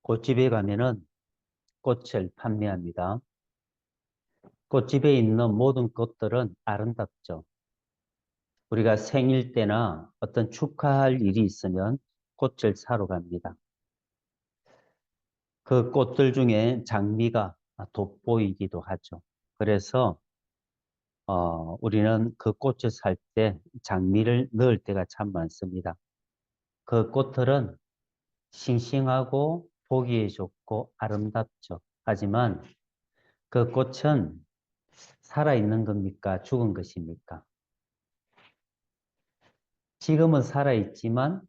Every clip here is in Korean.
꽃집에 가면은 꽃을 판매합니다. 꽃집에 있는 모든 꽃들은 아름답죠. 우리가 생일 때나 어떤 축하할 일이 있으면 꽃을 사러 갑니다. 그 꽃들 중에 장미가 돋보이기도 하죠. 그래서 우리는 그 꽃을 살 때 장미를 넣을 때가 참 많습니다. 그 꽃들은 싱싱하고 보기에 좋고 아름답죠. 하지만 그 꽃은 살아있는 겁니까? 죽은 것입니까? 지금은 살아있지만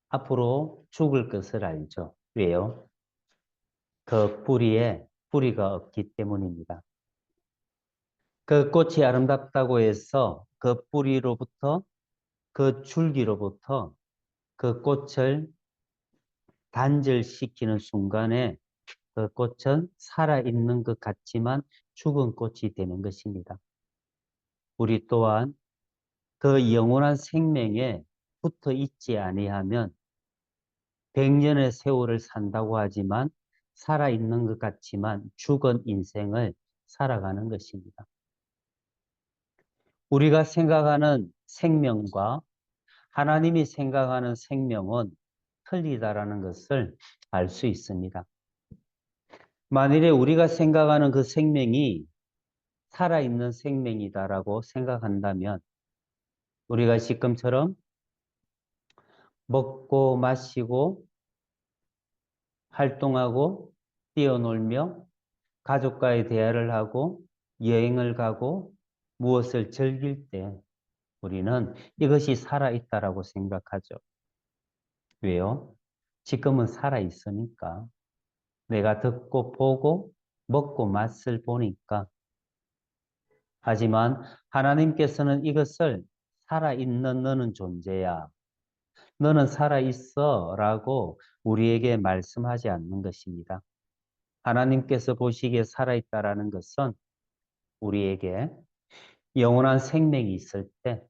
앞으로 죽을 것을 알죠. 왜요? 그 뿌리가 없기 때문입니다. 그 꽃이 아름답다고 해서 그 뿌리로부터 그 줄기로부터 그 꽃을 단절시키는 순간에 그 꽃은 살아있는 것 같지만 죽은 꽃이 되는 것입니다. 우리 또한 그 영원한 생명에 붙어 있지 아니하면 100년의 세월을 산다고 하지만 살아있는 것 같지만 죽은 인생을 살아가는 것입니다. 우리가 생각하는 생명과 하나님이 생각하는 생명은 틀리다라는 것을 알 수 있습니다. 만일에 우리가 생각하는 그 생명이 살아있는 생명이다라고 생각한다면 우리가 지금처럼 먹고 마시고 활동하고 뛰어놀며 가족과의 대화를 하고 여행을 가고 무엇을 즐길 때 우리는 이것이 살아있다라고 생각하죠. 왜요? 지금은 살아있으니까 내가 듣고 보고 먹고 맛을 보니까. 하지만 하나님께서는 이것을 살아있는 너는 존재야. 너는 살아있어 라고 우리에게 말씀하지 않는 것입니다. 하나님께서 보시기에 살아있다라는 것은 우리에게 영원한 생명이 있을 때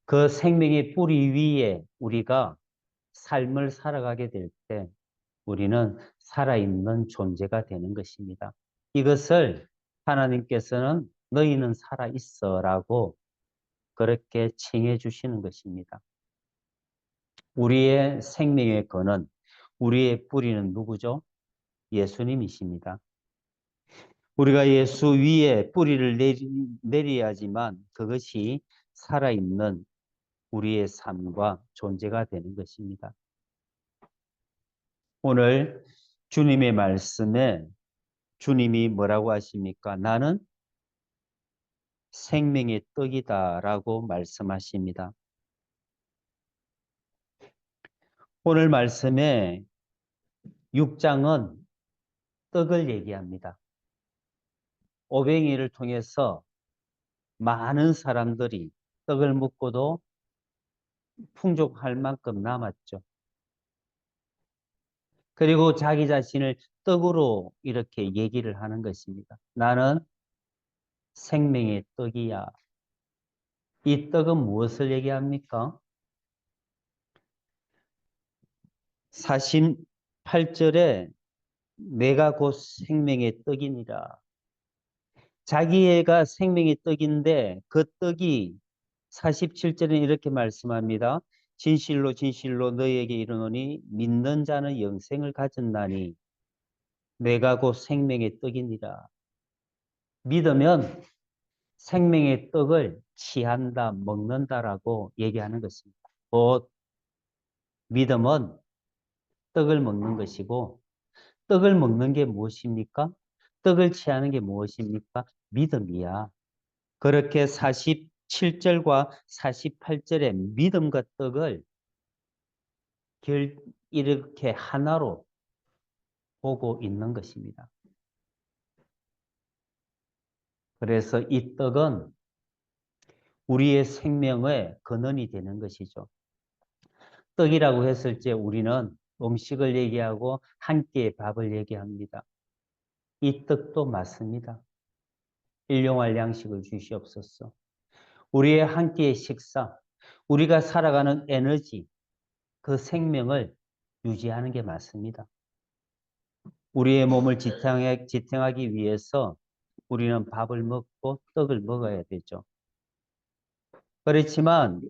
그 생명의 뿌리 위에 우리가 삶을 살아가게 될 때 우리는 살아있는 존재가 되는 것입니다. 이것을 하나님께서는 너희는 살아있어 라고 그렇게 칭해 주시는 것입니다. 우리의 생명의 근원, 우리의 뿌리는 누구죠? 예수님이십니다. 우리가 예수 위에 뿌리를 내려야지만 그것이 살아있는 우리의 삶과 존재가 되는 것입니다. 오늘 주님의 말씀에 주님이 뭐라고 하십니까? 나는 생명의 떡이다라고 말씀하십니다. 오늘 말씀에 6장은 떡을 얘기합니다. 오병이를 통해서 많은 사람들이 떡을 먹고도 풍족할 만큼 남았죠. 그리고 자기 자신을 떡으로 이렇게 얘기를 하는 것입니다. 나는 생명의 떡이야. 이 떡은 무엇을 얘기합니까? 48절에 내가 곧 생명의 떡이니라. 자기애가 생명의 떡인데 그 떡이 47절에 이렇게 말씀합니다. 진실로 진실로 너희에게 이르노니 믿는 자는 영생을 가졌나니 내가 곧 생명의 떡이니라. 믿으면 생명의 떡을 취한다, 먹는다라고 얘기하는 것입니다. 곧 믿음은 떡을 먹는 것이고 떡을 먹는 게 무엇입니까? 떡을 취하는 게 무엇입니까? 믿음이야. 그렇게 47절과 48절에 믿음과 떡을 이렇게 하나로 보고 있는 것입니다. 그래서 이 떡은 우리의 생명의 근원이 되는 것이죠. 떡이라고 했을 때 우리는 음식을 얘기하고 한 끼의 밥을 얘기합니다. 이 떡도 맞습니다. 일용할 양식을 주시옵소서. 우리의 한 끼의 식사, 우리가 살아가는 에너지, 그 생명을 유지하는 게 맞습니다. 우리의 몸을 지탱하기 위해서 우리는 밥을 먹고 떡을 먹어야 되죠. 그렇지만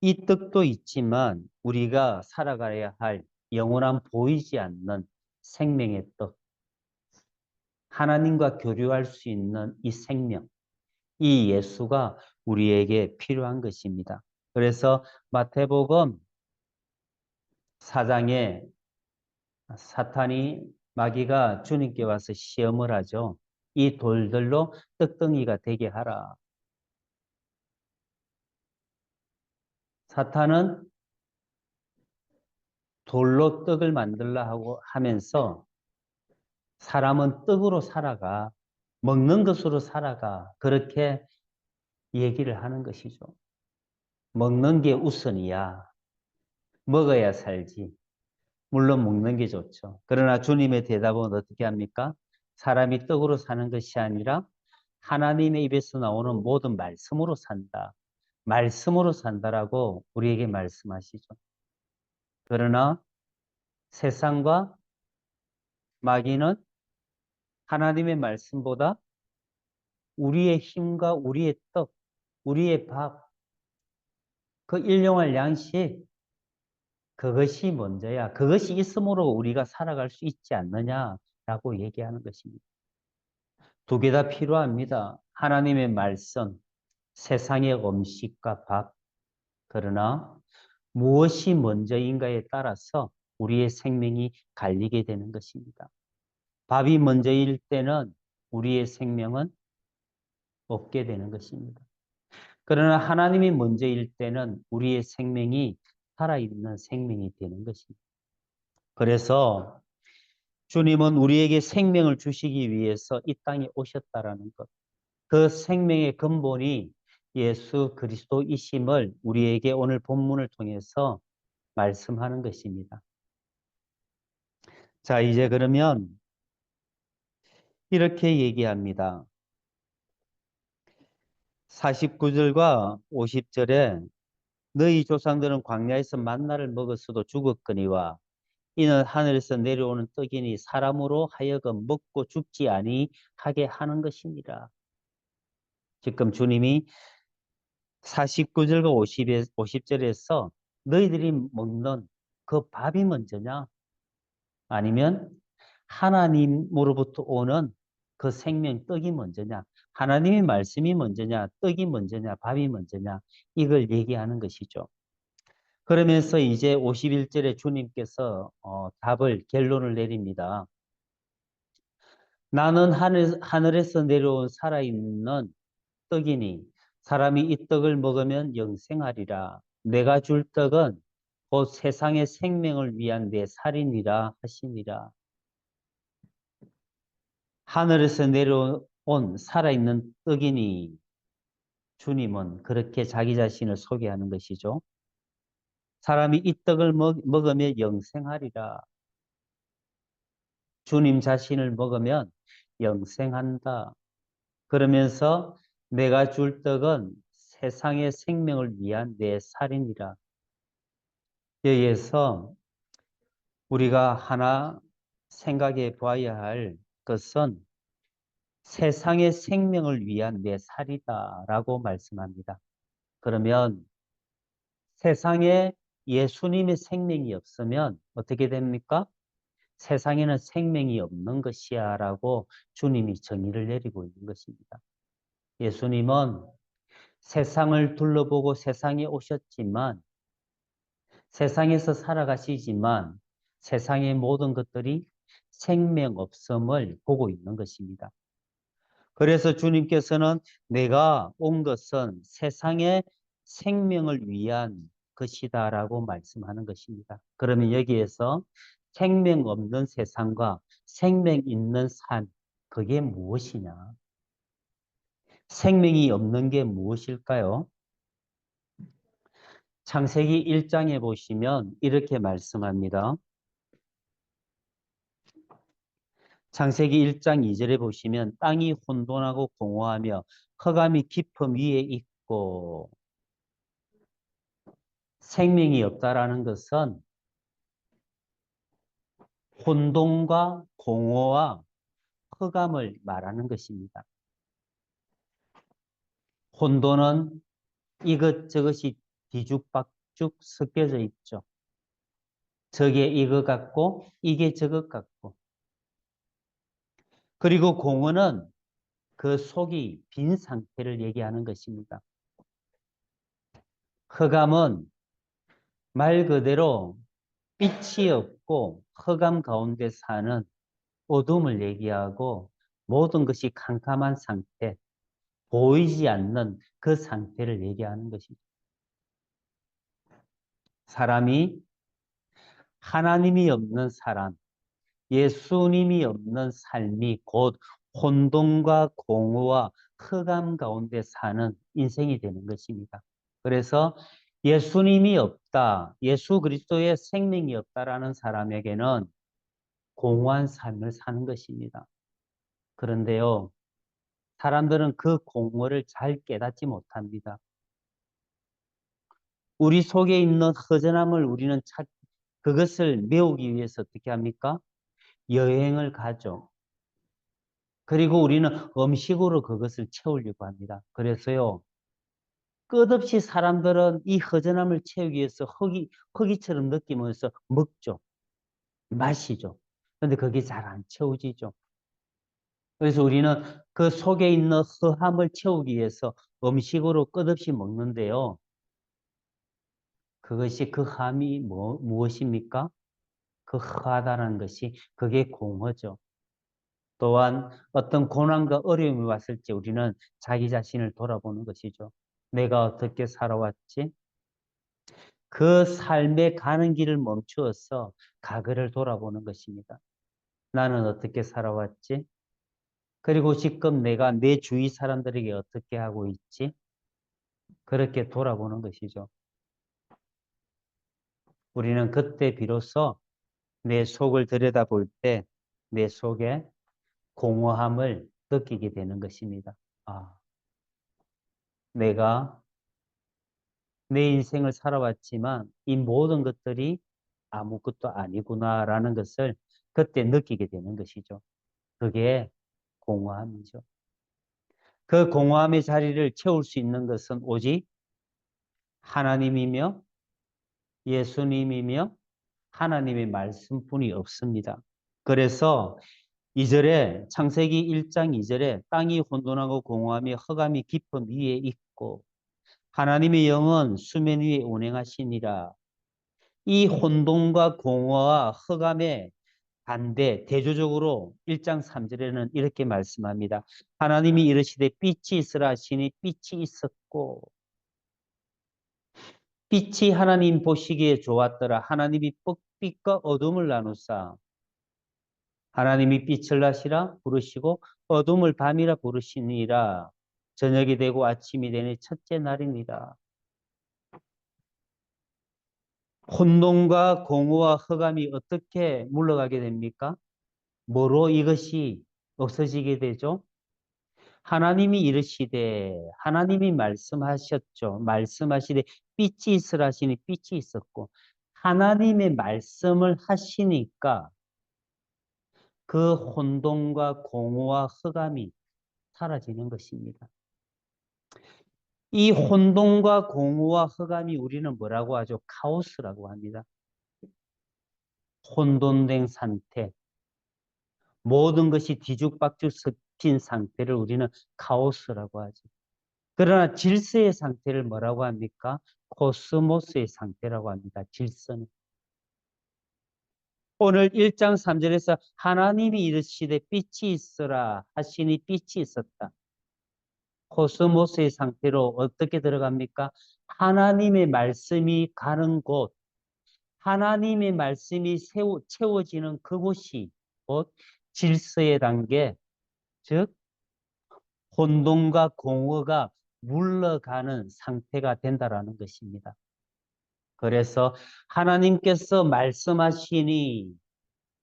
이 떡도 있지만 우리가 살아가야 할 영원한 보이지 않는 생명의 떡, 하나님과 교류할 수 있는 이 생명, 이 예수가 우리에게 필요한 것입니다. 그래서 마태복음 4장에 사탄이 마귀가 주님께 와서 시험을 하죠. 이 돌들로 떡덩이가 되게 하라. 사탄은 돌로 떡을 만들라 하고 하면서 사람은 떡으로 살아가, 먹는 것으로 살아가, 그렇게 얘기를 하는 것이죠. 먹는 게 우선이야. 먹어야 살지. 물론 먹는 게 좋죠. 그러나 주님의 대답은 어떻게 합니까? 사람이 떡으로 사는 것이 아니라 하나님의 입에서 나오는 모든 말씀으로 산다. 말씀으로 산다라고 우리에게 말씀하시죠. 그러나 세상과 마귀는 하나님의 말씀보다 우리의 힘과 우리의 떡, 우리의 밥, 그 일용할 양식, 그것이 먼저야. 그것이 있음으로 우리가 살아갈 수 있지 않느냐라고 얘기하는 것입니다. 두 개 다 필요합니다. 하나님의 말씀, 세상의 음식과 밥. 그러나 무엇이 먼저인가에 따라서 우리의 생명이 갈리게 되는 것입니다. 밥이 먼저일 때는 우리의 생명은 없게 되는 것입니다. 그러나 하나님이 먼저일 때는 우리의 생명이 살아있는 생명이 되는 것입니다. 그래서 주님은 우리에게 생명을 주시기 위해서 이 땅에 오셨다라는 것. 그 생명의 근본이 예수 그리스도이심을 우리에게 오늘 본문을 통해서 말씀하는 것입니다. 자, 이제 그러면 이렇게 얘기합니다. 49절과 50절에 너희 조상들은 광야에서 만나를 먹었어도 죽었거니와 이는 하늘에서 내려오는 떡이니 사람으로 하여금 먹고 죽지 아니하게 하는 것이니라. 지금 주님이 49절과 50절에서 너희들이 먹는 그 밥이 먼저냐? 아니면 하나님으로부터 오는 그 생명 떡이 먼저냐? 하나님의 말씀이 먼저냐? 떡이 먼저냐? 밥이 먼저냐? 이걸 얘기하는 것이죠. 그러면서 이제 51절에 주님께서 답을 결론을 내립니다. 나는 하늘에서 내려온 살아있는 떡이니 사람이 이 떡을 먹으면 영생하리라. 내가 줄 떡은 곧 세상의 생명을 위한 내 살이니라 하시니라. 하늘에서 내려온 살아있는 떡이니 주님은 그렇게 자기 자신을 소개하는 것이죠. 사람이 이 떡을 먹으면 영생하리라. 주님 자신을 먹으면 영생한다. 그러면서 내가 줄 떡은 세상의 생명을 위한 내 살이니라. 여기에서 우리가 하나 생각해 봐야 할 것은 세상의 생명을 위한 내 살이다라고 말씀합니다. 그러면 세상에 예수님의 생명이 없으면 어떻게 됩니까? 세상에는 생명이 없는 것이야 라고 주님이 정의를 내리고 있는 것입니다. 예수님은 세상을 둘러보고 세상에 오셨지만 세상에서 살아가시지만 세상의 모든 것들이 생명 없음을 보고 있는 것입니다. 그래서 주님께서는 내가 온 것은 세상의 생명을 위한 것이다라고 말씀하는 것입니다. 그러면 여기에서 생명 없는 세상과 생명 있는 산, 그게 무엇이냐? 생명이 없는 게 무엇일까요? 창세기 1장에 보시면 이렇게 말씀합니다. 창세기 1장 2절에 보시면 땅이 혼돈하고 공허하며 흑암이 깊음 위에 있고 생명이 없다라는 것은 혼돈과 공허와 흑암을 말하는 것입니다. 혼돈은 이것저것이 뒤죽박죽 섞여져 있죠. 저게 이것 같고 이게 저것 같고. 그리고 공허는 그 속이 빈 상태를 얘기하는 것입니다. 흑암은 말 그대로 빛이 없고 흑암 가운데 사는 어둠을 얘기하고 모든 것이 캄캄한 상태, 보이지 않는 그 상태를 얘기하는 것입니다. 사람이 하나님이 없는 사람, 예수님이 없는 삶이 곧 혼돈과 공허와 흑암 가운데 사는 인생이 되는 것입니다. 그래서 예수님이 없다, 예수 그리스도의 생명이 없다라는 사람에게는 공허한 삶을 사는 것입니다. 그런데요, 사람들은 그 공허를 잘 깨닫지 못합니다. 우리 속에 있는 허전함을 우리는 그것을 메우기 위해서 어떻게 합니까? 여행을 가죠. 그리고 우리는 음식으로 그것을 채우려고 합니다. 그래서요, 끝없이 사람들은 이 허전함을 채우기 위해서 허기처럼 느끼면서 먹죠. 마시죠. 그런데 그게 잘 안 채워지죠. 그래서 우리는 그 속에 있는 허함을 채우기 위해서 음식으로 끝없이 먹는데요. 그것이 그 함이 무엇입니까? 그 허하다는 것이 그게 공허죠. 또한 어떤 고난과 어려움이 왔을 때 우리는 자기 자신을 돌아보는 것이죠. 내가 어떻게 살아왔지? 그 삶에 가는 길을 멈추어서 과거를 돌아보는 것입니다. 나는 어떻게 살아왔지? 그리고 지금 내가 내 주위 사람들에게 어떻게 하고 있지? 그렇게 돌아보는 것이죠. 우리는 그때 비로소 내 속을 들여다볼 때 내 속에 공허함을 느끼게 되는 것입니다. 아, 내가 내 인생을 살아왔지만 이 모든 것들이 아무것도 아니구나라는 것을 그때 느끼게 되는 것이죠. 그게 공허함이죠. 그 공허함의 자리를 채울 수 있는 것은 오직 하나님이며 예수님이며 하나님의 말씀뿐이 없습니다. 그래서 2절에 창세기 1장 2절에 땅이 혼돈하고 공허함이 흑암이 깊음 위에 있고 하나님의 영은 수면 위에 운행하시니라. 이 혼돈과 공허와 흑암의 반대 대조적으로 1장 3절에는 이렇게 말씀합니다. 하나님이 이르시되 빛이 있으라 하시니 빛이 있었고 빛이 하나님 보시기에 좋았더라. 하나님이 빛과 어둠을 나누사 하나님이 빛을 낮이라 부르시고 어둠을 밤이라 부르시니라. 저녁이 되고 아침이 되니 첫째 날입니다. 혼돈과 공허와 흑암이 어떻게 물러가게 됩니까? 뭐로 이것이 없어지게 되죠? 하나님이 이르시되 하나님이 말씀하셨죠. 말씀하시되 빛이 있으라 하시니 빛이 있었고 하나님의 말씀을 하시니까 그 혼돈과 공허와 흑암이 사라지는 것입니다. 이 혼돈과 공허와 흑암이 우리는 뭐라고 하죠? 카오스라고 합니다. 혼돈된 상태, 모든 것이 뒤죽박죽 섞인 상태를 우리는 카오스라고 하죠. 그러나 질서의 상태를 뭐라고 합니까? 코스모스의 상태라고 합니다. 질서는. 오늘 1장 3절에서 하나님이 이르시되 빛이 있으라 하시니 빛이 있었다. 코스모스의 상태로 어떻게 들어갑니까? 하나님의 말씀이 가는 곳, 하나님의 말씀이 채워지는 그곳이 곧 질서의 단계, 즉 혼돈과 공허가 물러가는 상태가 된다라는 것입니다. 그래서 하나님께서 말씀하시니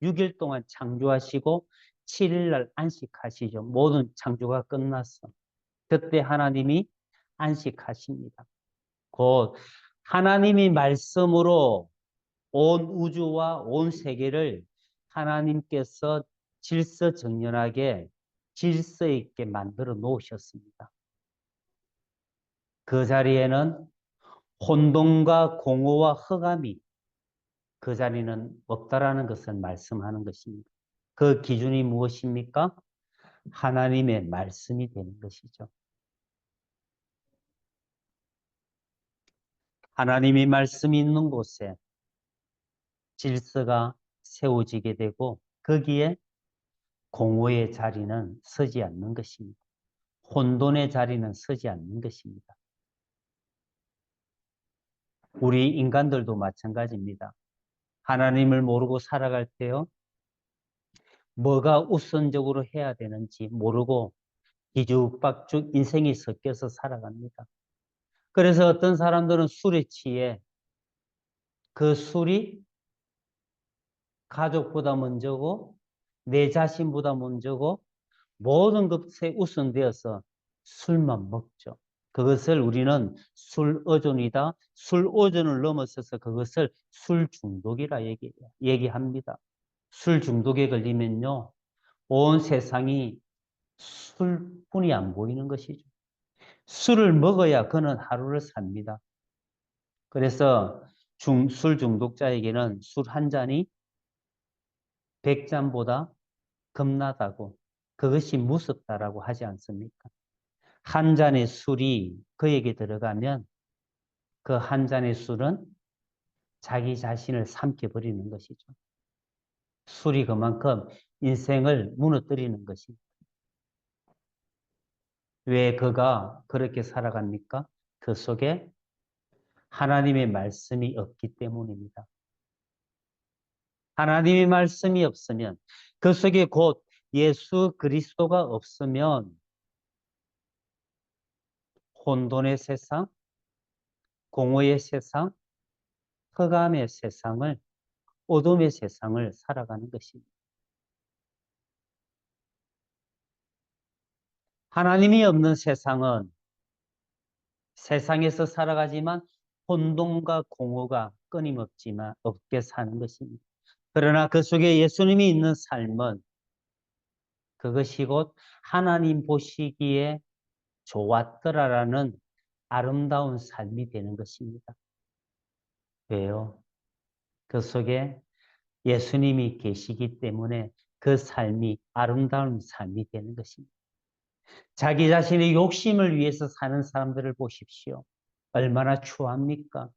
6일 동안 창조하시고 7일 날 안식하시죠. 모든 창조가 끝났어. 그때 하나님이 안식하십니다. 곧 하나님이 말씀으로 온 우주와 온 세계를 하나님께서 질서정연하게 질서 있게 만들어 놓으셨습니다. 그 자리에는 혼돈과 공허와 흑암이 그 자리는 없다라는 것을 말씀하는 것입니다. 그 기준이 무엇입니까? 하나님의 말씀이 되는 것이죠. 하나님의 말씀이 있는 곳에 질서가 세워지게 되고 거기에 공허의 자리는 서지 않는 것입니다. 혼돈의 자리는 서지 않는 것입니다. 우리 인간들도 마찬가지입니다. 하나님을 모르고 살아갈 때요, 뭐가 우선적으로 해야 되는지 모르고 뒤죽박죽 인생이 섞여서 살아갑니다. 그래서 어떤 사람들은 술에 취해 그 술이 가족보다 먼저고 내 자신보다 먼저고 모든 것에 우선되어서 술만 먹죠. 그것을 우리는 술의존이다. 술의존을 넘어서서 그것을 술 중독이라 얘기합니다. 술 중독에 걸리면요, 온 세상이 술뿐이 안 보이는 것이죠. 술을 먹어야 그는 하루를 삽니다. 그래서 술 중독자에게는 술 한 잔이 100잔보다 겁나다고, 그것이 무섭다라고 하지 않습니까? 한 잔의 술이 그에게 들어가면 그 한 잔의 술은 자기 자신을 삼켜버리는 것이죠. 술이 그만큼 인생을 무너뜨리는 것입니다. 왜 그가 그렇게 살아갑니까? 그 속에 하나님의 말씀이 없기 때문입니다. 하나님의 말씀이 없으면, 그 속에 곧 예수 그리스도가 없으면 혼돈의 세상, 공허의 세상, 흑암의 세상을, 어둠의 세상을 살아가는 것입니다. 하나님이 없는 세상은 세상에서 살아가지만 혼돈과 공허가 끊임없지만 없게 사는 것입니다. 그러나 그 속에 예수님이 있는 삶은 그것이 곧 하나님 보시기에 좋았더라라는 아름다운 삶이 되는 것입니다. 왜요? 그 속에 예수님이 계시기 때문에 그 삶이 아름다운 삶이 되는 것입니다. 자기 자신의 욕심을 위해서 사는 사람들을 보십시오. 얼마나 추합니까?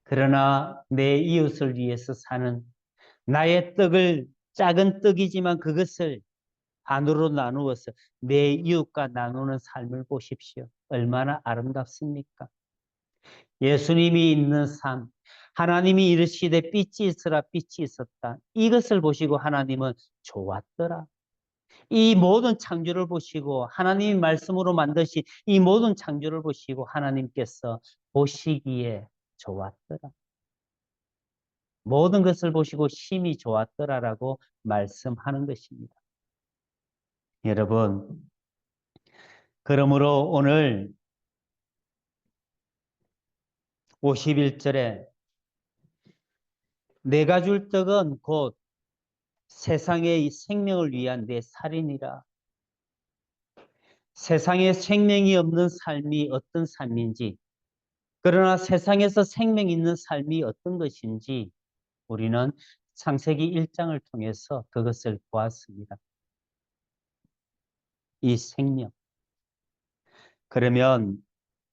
그러나 내 이웃을 위해서 사는, 나의 떡을, 작은 떡이지만 그것을 반으로 나누어서 내 이웃과 나누는 삶을 보십시오. 얼마나 아름답습니까? 예수님이 있는 삶, 하나님이 이르시되 빛이 있으라 빛이 있었다. 이것을 보시고 하나님은 좋았더라. 이 모든 창조를 보시고 하나님이 말씀으로 만드신 이 모든 창조를 보시고 하나님께서 보시기에 좋았더라. 모든 것을 보시고 심히 좋았더라라고 말씀하는 것입니다. 여러분, 그러므로 오늘 51절에 내가 줄 떡은 곧 세상의 생명을 위한 내 살이니라. 세상에 생명이 없는 삶이 어떤 삶인지, 그러나 세상에서 생명이 있는 삶이 어떤 것인지 우리는 창세기 1장을 통해서 그것을 보았습니다. 이 생명. 그러면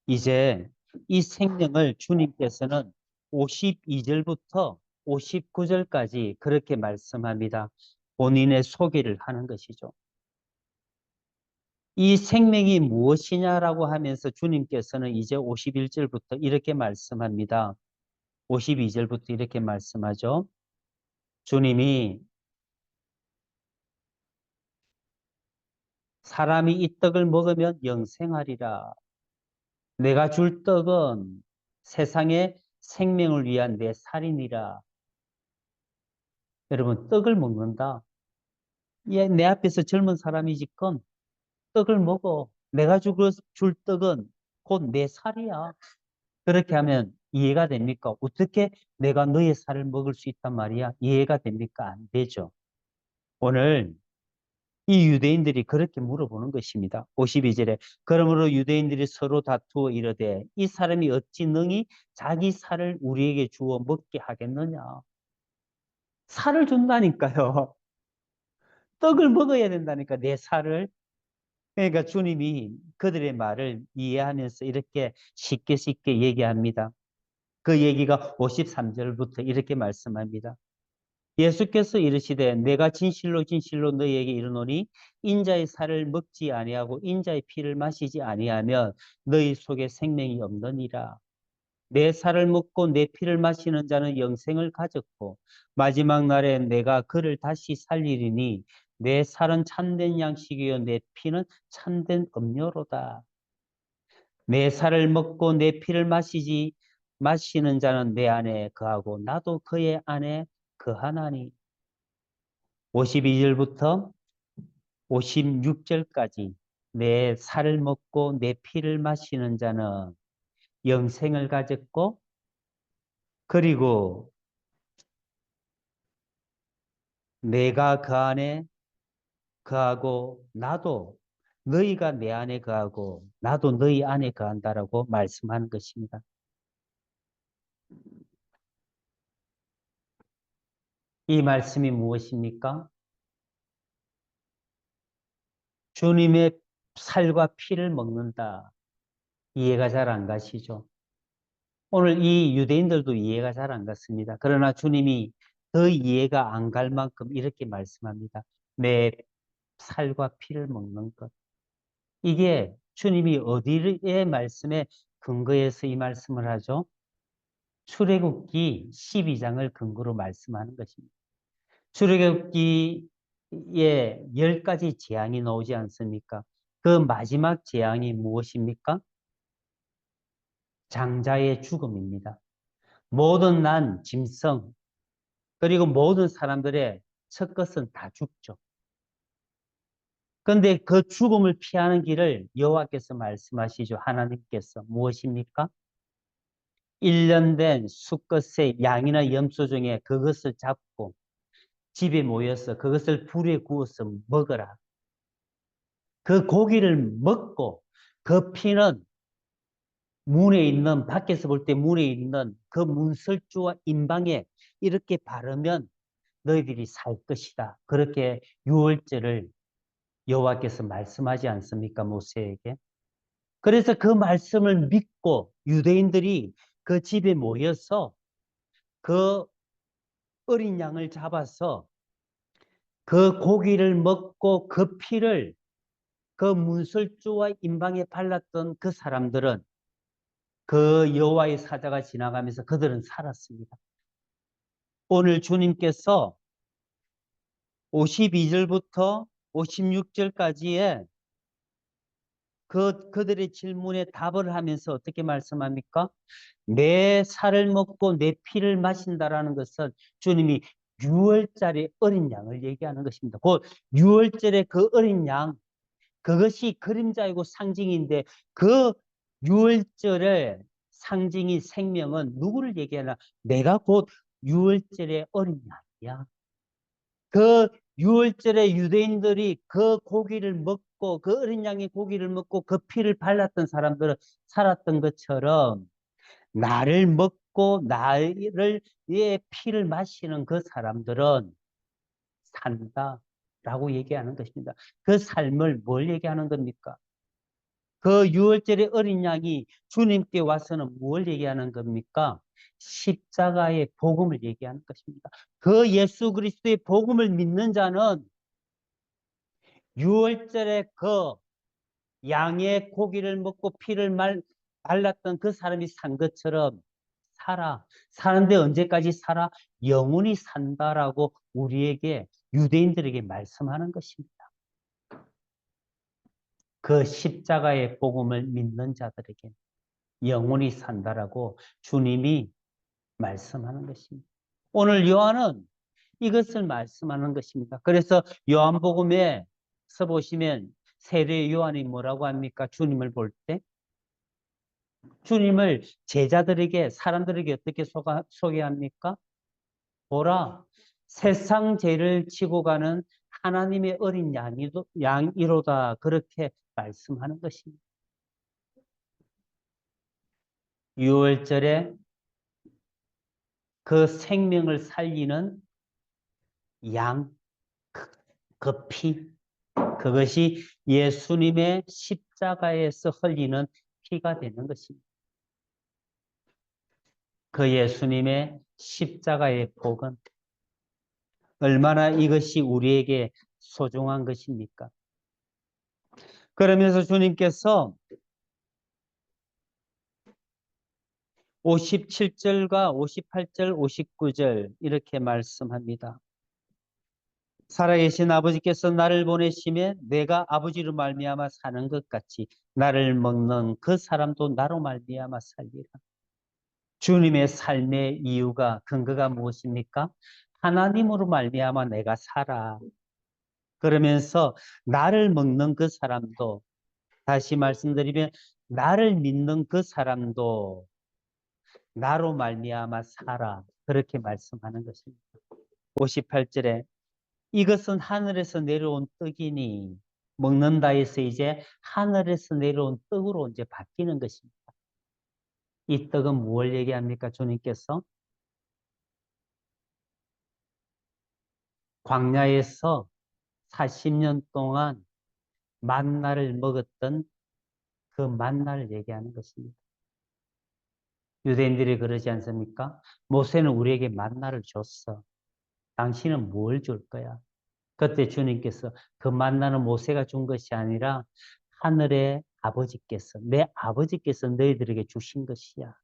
이제 이 생명을 주님께서는 52절부터 59절까지 그렇게 말씀합니다. 본인의 소개를 하는 것이죠. 이 생명이 무엇이냐라고 하면서 주님께서는 이제 51절부터 이렇게 말씀합니다. 52절부터 이렇게 말씀하죠. 주님이 사람이 이 떡을 먹으면 영생하리라. 내가 줄 떡은 세상의 생명을 위한 내 살이니라. 여러분, 떡을 먹는다. 예, 내 앞에서 젊은 사람이지건 떡을 먹어. 내가 줄 떡은 곧 내 살이야. 그렇게 하면 이해가 됩니까? 어떻게 내가 너의 살을 먹을 수 있단 말이야? 이해가 됩니까? 안 되죠. 오늘 이 유대인들이 그렇게 물어보는 것입니다. 52절에 그러므로 유대인들이 서로 다투어 이르되 이 사람이 어찌 능히 자기 살을 우리에게 주어 먹게 하겠느냐. 살을 준다니까요. 떡을 먹어야 된다니까 내 살을. 그러니까 주님이 그들의 말을 이해하면서 이렇게 쉽게 쉽게 얘기합니다. 그 얘기가 53절부터 이렇게 말씀합니다. 예수께서 이르시되 내가 진실로 진실로 너희에게 이르노니 인자의 살을 먹지 아니하고 인자의 피를 마시지 아니하면 너희 속에 생명이 없느니라. 내 살을 먹고 내 피를 마시는 자는 영생을 가졌고 마지막 날에 내가 그를 다시 살리리니 내 살은 참된 양식이요 내 피는 참된 음료로다. 내 살을 먹고 내 피를 마시는 자는 내 안에 거하고 나도 그의 안에 거하나니. 52절부터 56절까지 내 살을 먹고 내 피를 마시는 자는 영생을 가졌고 그리고 내가 그 안에 거하고 나도 너희가 내 안에 거하고 나도 너희 안에 거한다라고 말씀하는 것입니다. 이 말씀이 무엇입니까? 주님의 살과 피를 먹는다. 이해가 잘 안 가시죠? 오늘 이 유대인들도 이해가 잘 안 갔습니다. 그러나 주님이 더 이해가 안 갈 만큼 이렇게 말씀합니다. 내 살과 피를 먹는 것. 이게 주님이 어디에 말씀에 근거해서 이 말씀을 하죠? 출애굽기 12장을 근거로 말씀하는 것입니다. 출애굽기에 10가지 재앙이 나오지 않습니까? 그 마지막 재앙이 무엇입니까? 장자의 죽음입니다. 모든 난, 짐승, 그리고 모든 사람들의 첫 것은 다 죽죠. 그런데 그 죽음을 피하는 길을 여호와께서 말씀하시죠. 하나님께서 무엇입니까? 1년 된 수컷의 양이나 염소 중에 그것을 잡고 집에 모여서 그것을 불에 구워서 먹어라. 그 고기를 먹고 그 피는 문에 있는, 밖에서 볼 때 문에 있는 그 문설주와 임방에 이렇게 바르면 너희들이 살 것이다. 그렇게 유월절을 여호와께서 말씀하지 않습니까? 모세에게. 그래서 그 말씀을 믿고 유대인들이 그 집에 모여서 그 어린 양을 잡아서 그 고기를 먹고 그 피를 그 문설주와 임방에 발랐던 그 사람들은 그 여호와의 사자가 지나가면서 그들은 살았습니다. 오늘 주님께서 52절부터 56절까지의 그들의 질문에 답을 하면서 어떻게 말씀합니까? 내 살을 먹고 내 피를 마신다라는 것은 주님이 6월절의 어린 양을 얘기하는 것입니다. 곧 6월절의 그 어린 양, 그것이 그림자이고 상징인데 그 6월절의 상징이 생명은 누구를 얘기하나? 내가 곧 6월절의 어린 양이야. 그 6월절에 유대인들이 그 고기를 먹고 그 어린 양의 고기를 먹고 그 피를 발랐던 사람들은 살았던 것처럼 나를 먹고 나를 의 피를 마시는 그 사람들은 산다라고 얘기하는 것입니다. 그 삶을 뭘 얘기하는 겁니까? 그 6월절의 어린 양이 주님께 와서는 뭘 얘기하는 겁니까? 십자가의 복음을 얘기하는 것입니다. 그 예수 그리스도의 복음을 믿는 자는 6월절에 그 양의 고기를 먹고 피를 발랐던 그 사람이 산 것처럼 살아. 사는데 언제까지 살아? 영원히 산다라고 우리에게 유대인들에게 말씀하는 것입니다. 그 십자가의 복음을 믿는 자들에게 영원히 산다라고 주님이 말씀하는 것입니다. 오늘 요한은 이것을 말씀하는 것입니다. 그래서 요한복음에서 보시면 세례 요한이 뭐라고 합니까? 주님을 볼 때 주님을 제자들에게, 사람들에게 어떻게 소개합니까? 보라, 세상 죄를 지고 가는 하나님의 어린 양이로다. 그렇게 말씀하는 것입니다. 유월절에 그 생명을 살리는 양, 그 피, 그것이 예수님의 십자가에서 흘리는 피가 되는 것입니다. 그 예수님의 십자가의 복은 얼마나 이것이 우리에게 소중한 것입니까? 그러면서 주님께서 57절과 58절, 59절 이렇게 말씀합니다. 살아계신 아버지께서 나를 보내심에 내가 아버지로 말미암아 사는 것 같이 나를 먹는 그 사람도 나로 말미암아 살리라. 주님의 삶의 이유가, 근거가 무엇입니까? 하나님으로 말미암아 내가 살아. 그러면서 나를 먹는 그 사람도, 다시 말씀드리면 나를 믿는 그 사람도 나로 말미암아 살아. 그렇게 말씀하는 것입니다. 58절에 이것은 하늘에서 내려온 떡이니, 먹는다 해서 이제 하늘에서 내려온 떡으로 이제 바뀌는 것입니다. 이 떡은 무엇을 얘기합니까? 주님께서 광야에서 40년 동안 만나를 먹었던 그 만나를 얘기하는 것입니다. 유대인들이 그러지 않습니까? 모세는 우리에게 만나를 줬어. 당신은 뭘 줄 거야? 그때 주님께서 그 만나는 모세가 준 것이 아니라 하늘의 아버지께서, 내 아버지께서 너희들에게 주신 것이야.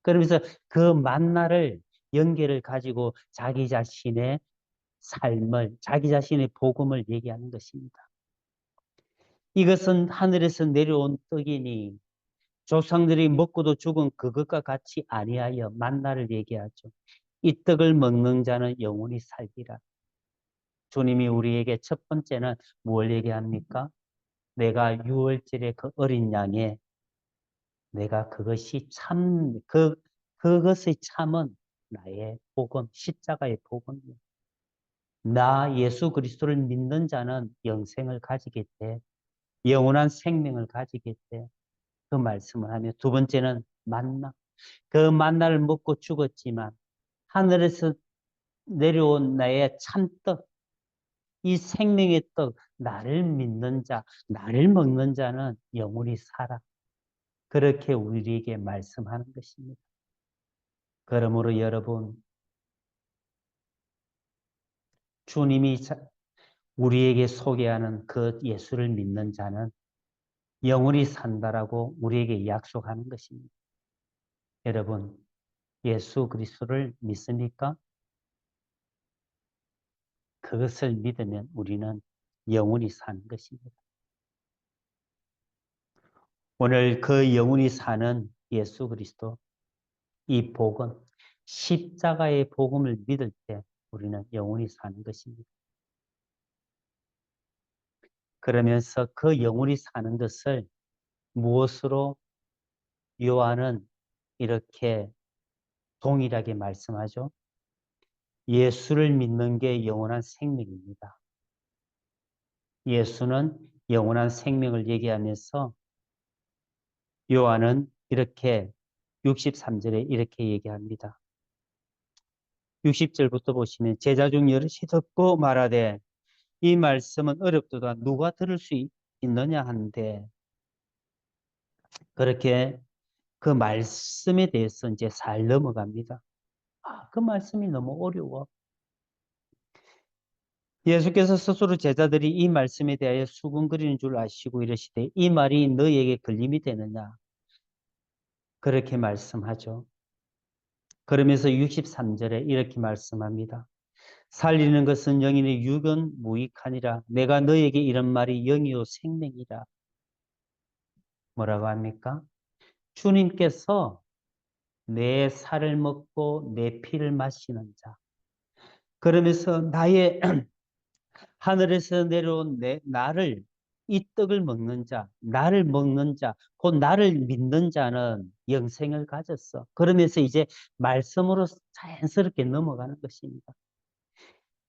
그러면서 그 만나를, 연계를 가지고 자기 자신의 삶을, 자기 자신의 복음을 얘기하는 것입니다. 이것은 하늘에서 내려온 떡이니 조상들이 먹고도 죽은 그것과 같이 아니하여, 만나를 얘기하죠. 이 떡을 먹는 자는 영원히 살리라. 주님이 우리에게 첫 번째는 뭘 얘기합니까? 내가 유월절의 그 어린 양에 내가 그것이 그것의 참은 나의 복음, 십자가의 복음이요. 나 예수 그리스도를 믿는 자는 영생을 가지게 돼. 영원한 생명을 가지게 돼. 그 말씀을 하며, 두 번째는 만나. 그 만나를 먹고 죽었지만 하늘에서 내려온 나의 참떡, 이 생명의 떡, 나를 믿는 자, 나를 먹는 자는 영원히 살아. 그렇게 우리에게 말씀하는 것입니다. 그러므로 여러분, 주님이 우리에게 소개하는 그 예수를 믿는 자는 영원히 산다라고 우리에게 약속하는 것입니다. 여러분, 예수 그리스도를 믿습니까? 그것을 믿으면 우리는 영원히 사는 것입니다. 오늘 그 영원히 사는 예수 그리스도, 이 복음, 십자가의 복음을 믿을 때 우리는 영원히 사는 것입니다. 그러면서 그 영원히 사는 것을 무엇으로 요한은 이렇게 동일하게 말씀하죠? 예수를 믿는 게 영원한 생명입니다. 예수는 영원한 생명을 얘기하면서 요한은 이렇게 63절에 이렇게 얘기합니다. 60절부터 보시면 제자 중 여럿이 듣고 말하되 이 말씀은 어렵도다 누가 들을 수 있느냐 한데, 그렇게 그 말씀에 대해서 이제 잘 넘어갑니다. 그 말씀이 너무 어려워. 예수께서 스스로 제자들이 이 말씀에 대하여 수군거리는 줄 아시고 이러시되 이 말이 너희에게 걸림이 되느냐, 그렇게 말씀하죠. 그러면서 63절에 이렇게 말씀합니다. 살리는 것은 영이니 육은 무익하니라. 내가 너희에게 이런 말이 영이요 생명이라. 뭐라고 합니까? 주님께서 내 살을 먹고 내 피를 마시는 자. 그러면서 나의 하늘에서 내려온 나를, 이 떡을 먹는 자, 나를 먹는 자, 곧 나를 믿는 자는 영생을 가졌어. 그러면서 이제 말씀으로 자연스럽게 넘어가는 것입니다.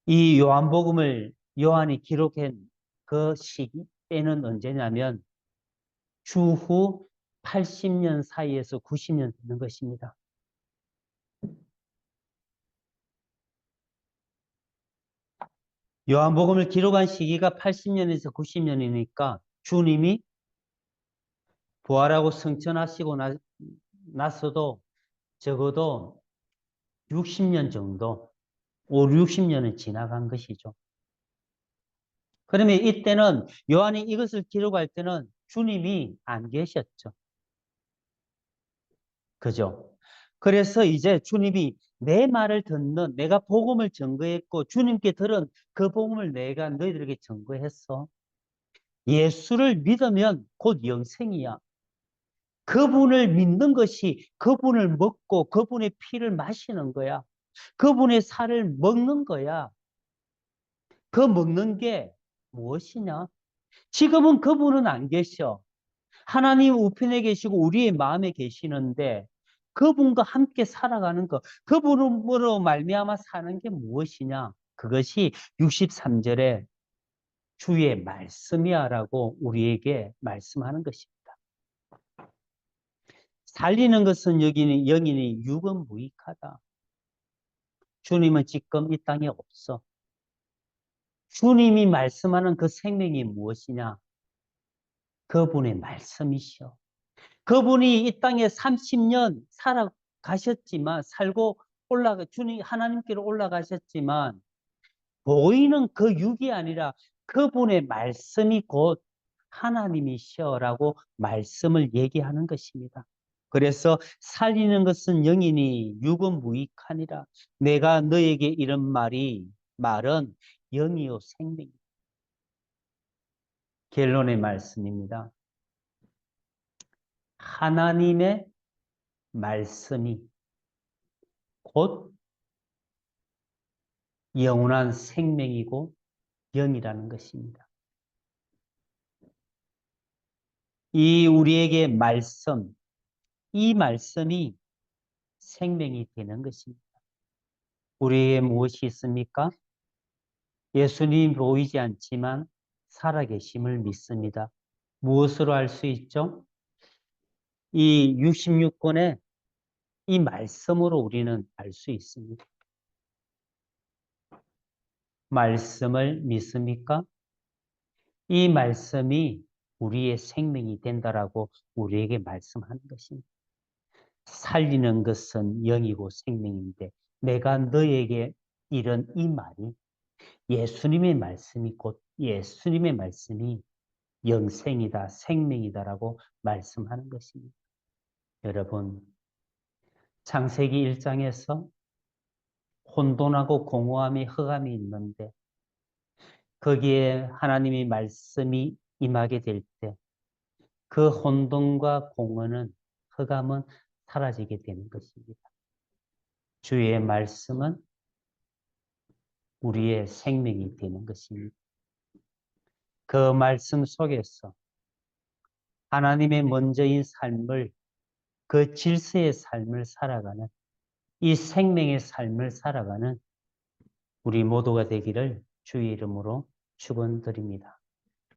이 요한복음을 요한이 기록한 그 시기 때는 언제냐면 주후 80년 사이에서 90년 되는 것입니다. 요한복음을 기록한 시기가 80년에서 90년이니까 주님이 부활하고 승천하시고 나서도 적어도 60년 정도, 5, 60년은 지나간 것이죠. 그러면 이때는 요한이 이것을 기록할 때는 주님이 안 계셨죠. 그죠? 그래서 이제 주님이 내 말을 듣는, 내가 복음을 증거했고 주님께 들은 그 복음을 내가 너희들에게 증거했어. 예수를 믿으면 곧 영생이야. 그분을 믿는 것이 그분을 먹고 그분의 피를 마시는 거야. 그분의 살을 먹는 거야. 그 먹는 게 무엇이냐? 지금은 그분은 안 계셔. 하나님 우편에 계시고 우리의 마음에 계시는데 그분과 함께 살아가는 것, 그분으로 말미암아 사는 게 무엇이냐? 그것이 63절에 주의 말씀이야라고 우리에게 말씀하는 것입니다. 살리는 것은 여기는 영이니 육은 무익하다. 주님은 지금 이 땅에 없어. 주님이 말씀하는 그 생명이 무엇이냐? 그분의 말씀이시여. 그분이 이 땅에 30년 살아가셨지만, 주님, 하나님께로 올라가셨지만, 보이는 그 육이 아니라 그분의 말씀이 곧 하나님이시여라고 말씀을 얘기하는 것입니다. 그래서 살리는 것은 영이니 육은 무익하니라. 내가 너에게 이런 말은 영이요 생명이다. 결론의 말씀입니다. 하나님의 말씀이 곧 영원한 생명이고 영이라는 것입니다. 이 우리에게 이 말씀이 생명이 되는 것입니다. 우리에게 무엇이 있습니까? 예수님 보이지 않지만 살아계심을 믿습니다. 무엇으로 알 수 있죠? 이 66권의 이 말씀으로 우리는 알 수 있습니다. 말씀을 믿습니까? 이 말씀이 우리의 생명이 된다라고 우리에게 말씀하는 것입니다. 살리는 것은 영이고 생명인데 내가 너에게 이런 이 말이 예수님의 말씀이 영생이다, 생명이다라고 말씀하는 것입니다. 여러분, 창세기 1장에서 혼돈하고 공허함이 흑암이 있는데 거기에 하나님의 말씀이 임하게 될 때 그 혼돈과 공허는 흑암은 사라지게 되는 것입니다. 주의 말씀은 우리의 생명이 되는 것입니다. 그 말씀 속에서 하나님의 먼저인 삶을, 그 질서의 삶을 살아가는, 이 생명의 삶을 살아가는 우리 모두가 되기를 주의 이름으로 축원드립니다.